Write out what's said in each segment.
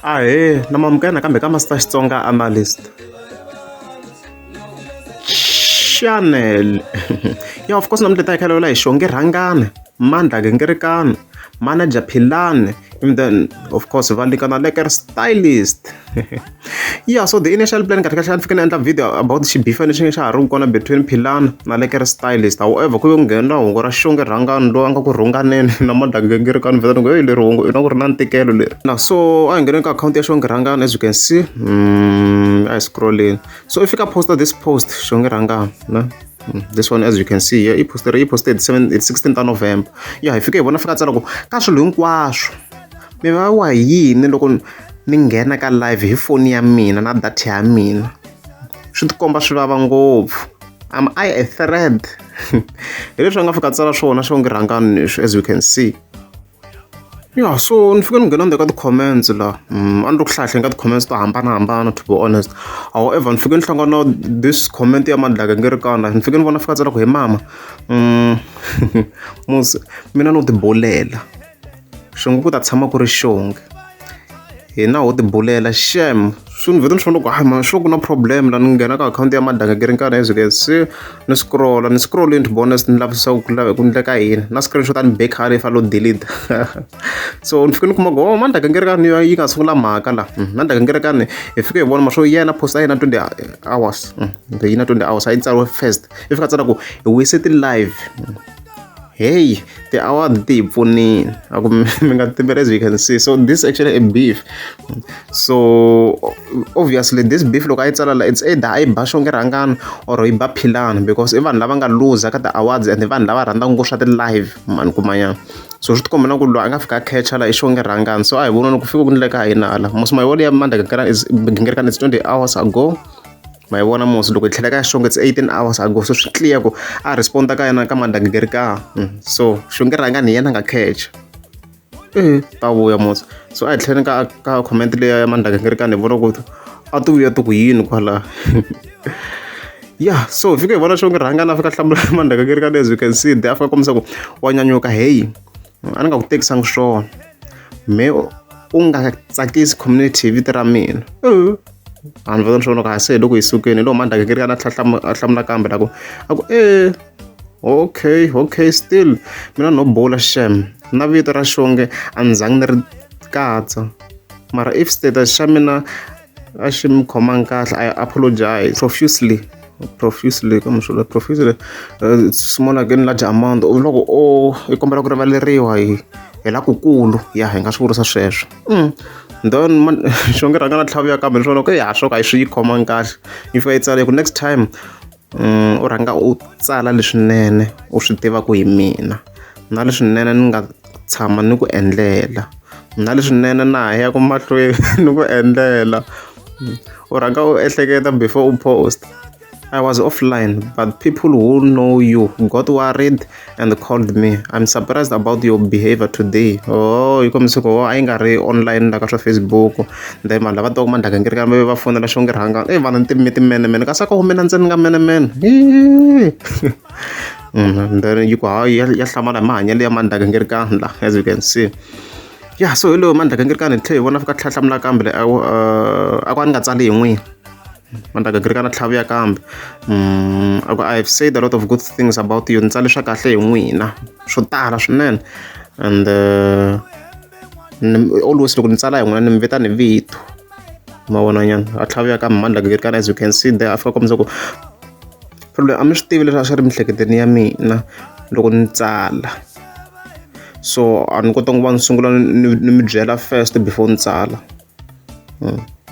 Ahee, namamukela kambe ka Master Xitsonga analyst channel. Yeah, of course namuntlha ta hi khalela hi Xongi Rhangani, Mandla Gingirikani, manager Philani, and then of course valikana Lekker stylist. Yeah, so the initial plan katika xa fikeni endla video about xibifani xi xa ha ri kona between Philani na Lekker stylist. However ku ve nghena hungu ra Xongi Rhangani loyi a nga ku rhunganeni na Mandla Gingirikani vheta ngo leri hungu i na ku ri na ntikelo leri. Now so a hi ngheni ka account ya Xongi Rhangani, as you can see I scrolling. So if you can post this post Xongi Rhangani, no? This one, as you can see, yeah, he posted 16th of November. Yeah, if you can vona fika tsala ku ka swilo hinkwaswo mi va wa yini loko ni nghena ka live hi phone ya mina na data ya mina, swi tikomba swi vava ngopfu. Am I a threat? Hi leswi nga fika tsala swona Xongi Rhangani leswi, as you can see. Yeah, so ni fike ni nghena ndzeni ka ti-comments la a ni ri ku hlahla ka ti-comments to hambanahambana, to be honest. However ni fike ni hlangana this comment ya Mandla Gingirikani, ni fike ni vona fika tsala ku hi mama musi mina no tibulela xongi ku ta tshama ku ri xongi, hina ho tibulela shame. So ni vheta ni swona ku hayi man sure ku na problem la ni nghena ka account ya Mandla Gingirikani, as you can see ni scroll to be honest ni lavisisa ku lava ku endleka yini na screenshot ni back khale fa lo delete. So ni fike ni kuma ku Mandla Gingirikani yi nga sungula mhaka la Mandla Gingirikani hi fike hi vona maswo yena post yena 20 hours yi na 20 hours a yi tsariwe first i fika tsala ku hi wise live. Hey, the hour ti pfunini a ku mi nga timbela, as you can see. So this is actually a beef. So obviously this beef loko a yi tsala la, it's either a yi ba Xongi Rhangani or yi ba Philani, because i vanhu lava nga loser ka ti-awards and vanhu lava rhandzaka ngopfu swa ti-live mani kumanyana. So swi tikombela ku loyi a nga fika a catcha la i Xongi Rhangani. So a hi vona ku fika ku endleka hina la mos my ya Mandla Gingirikani is 20 hours ago. My one most look at like strong, it's 18 hours ago. So it's clear go I respond ka yana ka Mandla Gingirikani. So Xongi Rhangani yena nga catch. Ta vuya mos. So I tlhela ka comment le ya Mandla Gingirikani vona ku a tu vuya tu ku yini kwala. Yeah, so if you vona Xongi Rhangani afika hlamula Mandla Gingirikani, as you can see there afika komisa ku wa nyanyuka, hey a ni nga ku tekisanga swona me u nga tsakisi community vito ra mina. A ni vona swona ku a se loko hi sukini loko Mandla Gingirikani a hlamula kambe la ku okay still mina no bula shame na vito ra Xongi a ni zangi ni ri katsa, mara if status xa mina a xi mi khomangi kahle I apologize profusely small again large amount loko i kombela ku rivaleriwa hi lakukulu ya hi nga swi vurisa sweswo. Then Xongi Rhangani a tlhaviya kambe ni swona ku ya swo ka hi swi yi khomangi kahle, yi fika yi tsala ku next time u rhanga u tsala leswinene u swi tiva ku hi mina, na leswinene ni nga tshama ni ku endlela, na leswinene na ha ya ku mahlweni ni ku endlela. U rhanga u ehleketa before u post. I was offline, but people who know you got worried and called me. I'm surprised about your behavior today. Oh, you come to I ain't got online like on Facebook. Then man lava talk Mandla Gingirikani va phone la Xongi Rhangani. Eh vana timene ka sa ko humena ntsena nga men. Then you go ya hlamala mahanyelo ya Mandla Gingirikani la, as you can see. Yeah, so hello Mandla Gingirikani tlhe vona fika tlhahlamula kambe a ku nga tsali hi n'wini. Mandla Gingirikani tlhaviya kambe I've said a lot of good things about you, ni tsale swa kahle hi n'wina swo tala swinene, and always loko ni tsala hi n'wina ni mi vita ni vito ma vona nyana a tlhaviya kambe Mandla Gingirikani, as you can see there afika komisa ku problem a mi swi tivi leswi a swi ri miehleketweni ya mina loko ni tsala. So a ni kota ku va ni sungula ni mi byela first before ni tsala.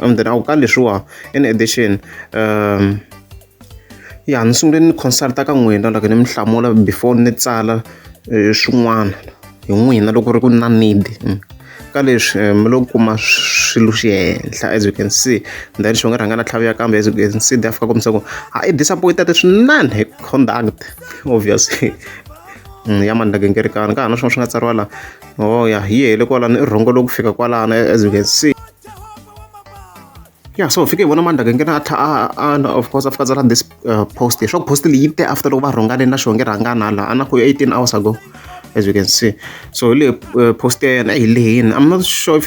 And then ka leswiwa in addition ya ni sungule ni consulta ka n'wina loko ni mi hlamula before ni tsala swin'wana hi n'wina loko ri ku na need ka leswi mi lo kuma swilo xi henhla, as you can see. Then Xongi Rhangani a tlhaviya kambe, as you can see there fika komisa ku i disappointed swinene hi conduct obviously ya Mandla Gingirikani ka hana swin'wana swi nga tsariwa la. Ya yi hele kwalano i rhongo loko fika kwalano, as you can see. Yeah, so fike vona Mandla Gingirikani of course afika tsala this post swa ku post leyi te after loko va rhongane na Xongi Rhangani la ana ku 18 hours ago. as you can see. So post I'm not sure if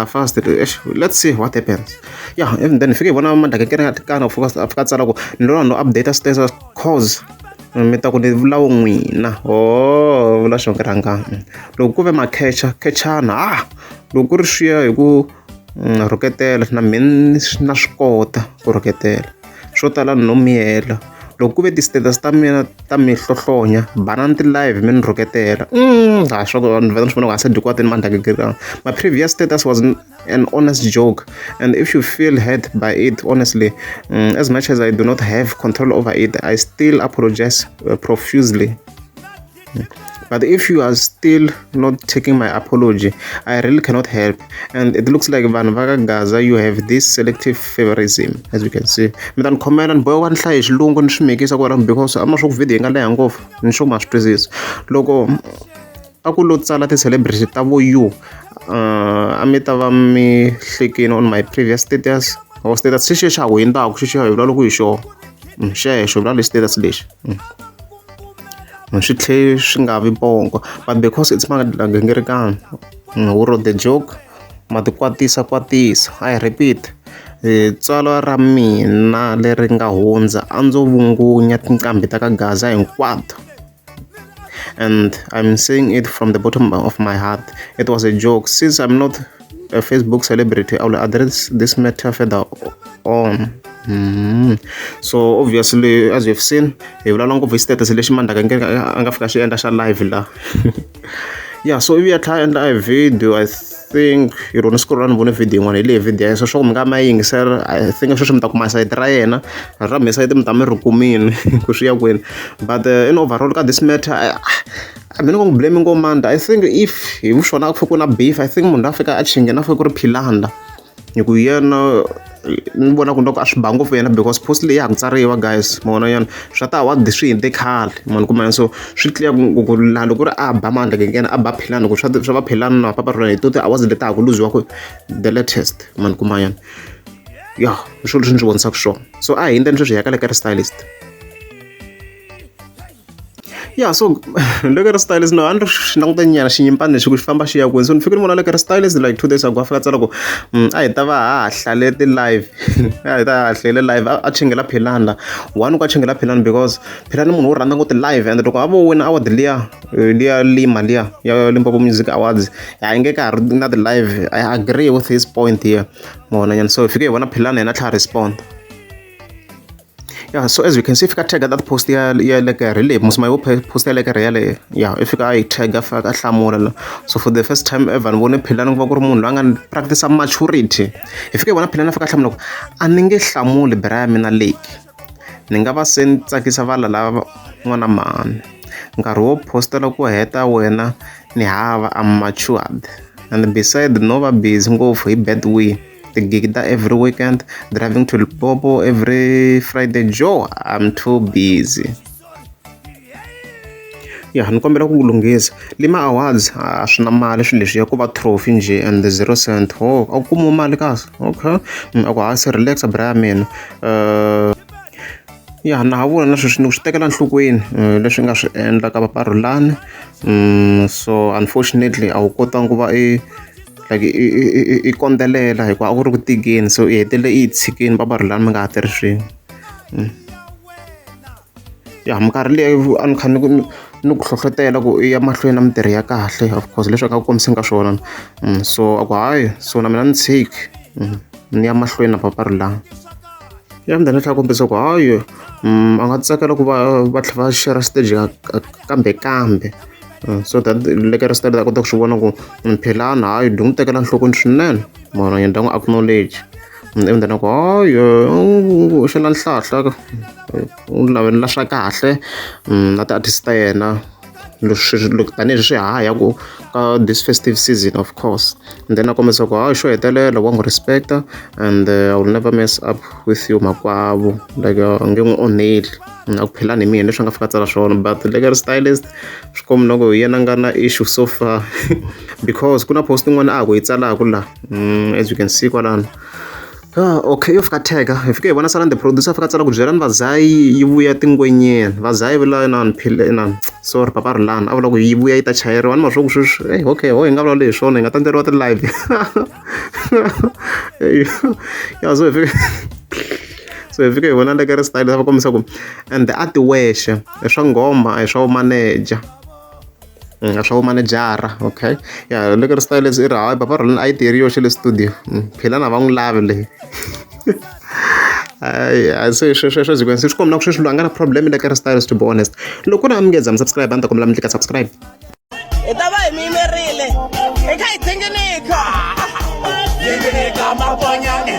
fast. Let's see what happens. Yeah, and then if you want to kind of focus no update status cause mi ta ku ni vula n'wina vula Xongi Rhangani loko ku ve khechana loko ku ri swiya hi ku rhuketela na mina na swi kota ku rhuketela swo tala no miyela loko ku ve ti-status ta mina ta mi hlohlonya banana ti-live mi ni rhuketela my previous status was an honest joke, and if you feel hurt by it, honestly, as much as I do not have control over it, I still apologize profusely. But if you are still not taking my apology, I really cannot help. And it looks like Vanvaga Gaza, you have this selective favorism, as you can see. Mitan comment and boy one slash long on Shmekis because I'm not sure video and I go and show my stresses. Logo Akulo Salate celebrity Tavo you. Amitava me clicking on my previous status. Or status Shisha window, Shisha, Lolo show. Share, show status dish. But because it's Mandla Gingirikani who wrote the joke, I repeat, tswalo ra mina leri nga hundza a ndzo vungunya tinqambi ta ka Gaza hinkwato. And I'm saying it from the bottom of my heart. It was a joke. Since I'm not a Facebook celebrity, I will address this matter further on. So obviously, as you've seen, he will long visited the selection man live la. Yeah, so if you are trying live video, I think you don't scroll around one video one video. So show me my sir. I think I should talk my side Rayana. Ram side them tamerukumin kushia win. But in overall, this matter, I'm not blaming man. I think if you show up for beef, I think Mundafika aching enough for Philani. You nibona ku ndoko a swi ba ngopfu yena because postly ya tsariwa guys mona yana swa ta wa swi hinde khale mona kuma so swi clear ku lalo ku ri a ba Mandla Gingirikani a ba Philani ku swa va Philani na papa rona hi toti a was leta ku lose ku the latest mona kuma yana yeah swo leswi ndzi vonisaka swona so a hi ndeni sweswi ya ka Lekker stylist. Yeah, so Lekker stylist no andro nang tanya xinyimpani lexi ku xi famba xi ya kwini so ni fikiri mona Lekker stylist like 2 days ago afika tsala ku a hi ta va hahla ti live a hi ta hlele live a chingela Philani one ka chingela Philani because Philani munhu wo rhandza ngoti live and loko a vo wina award liya lima liya ya Limpopo Music Awards a nge ka na the live. I agree with his point here mona nyana so fike vona Philani yena tlha respond. Yeah, so as we can see, if I tag that post here, like a relay, most my post like a relay. Yeah, if I tag a flamora. So for the first time ever, I want to plan on and practice some maturity. If you want to plan for a flamok, and engage Samu Libram in a lake. Ningava sent Sakisavala lava one a man. Garo posted a heta when ni have a matured. And beside the Nova Bees, go for a bad way. The gig that every weekend, driving to Limpopo every Friday. Joe, I'm too busy. Yeah, nikombela ku lunghisa lima awards a swi na mali swi leswi ya ku va trophy nje and the 0 cent a kuma mali kasi okay a ku hasi relax bra mina yeah na ha vona na sweswi ni swi tekela nhlokweni leswi nga swi endla ka paparulani so unfortunately a wu kotanga ku va like I kondelela hikuva a ku ri ku tigeni so I hetele I tshikini paparulani mi nga ha tirhi swin'we ya minkarhi leyi a ni kha ni ku hlohlotela ku I ya mahlweni na mitirho ya kahle of course leswi ka kombiseni ka swona so a ku hayi so na mina ni tshiki ni ya mahlweni na paparulani ya mdana tlha kombisa ku hayi a nga tsakela ku va tlhela va share stage kambe so that Lekker style da kota ku swi vona ku Philani hayi ndi n'wi tekela nhlokweni swinene mara yena n'wi acknowledge mdana ku hayi u xela nhlahla u lavela swa kahle na ti-artist ta yena loko tanihi swi haya ku ka this festive season of course and then a kombisa ku hayi xo hetelela wa n'wi respecta and I will never mess up with you makwavo like nge n'wi onheli a ku Philani hi mina leswi nga fika tsala swona but Lekker stylist swi kombi loko yena nga na issue so far because ku na post yin'wana a ku yi tsalaka la as you can see kwalano Okay, yo fika teka hi fike hi vona sala the producer fika tsala ku byela ni vazayi yi vuya tingwenyeni vazayi vula inani inani sorry papa rilani a vula ku yi vuya yi ta chayeriwa ni ma swo ku sweswi okay ho hi nga vulavula hi swona hi nga ta endleriwa ti-live ya so hi fike so hi fike hi vona Lekker style va kombisa ku and a ti wexe i swa nghoma a hi swa manager swa manejara okay ya Lekker style i ri hayi papa rilani a yi tirhi yoxe le studio Philani a va n'wi lavi leyi se sweswo zikwense swi komba na ku sweswi loyi a nga na problem Lekker stylist to be honest loko na mi ngeza mi subscribe a ni ta kombela mi tlika subscribe hi ta va hi mi yimerile hi kha hi thengenika maponyane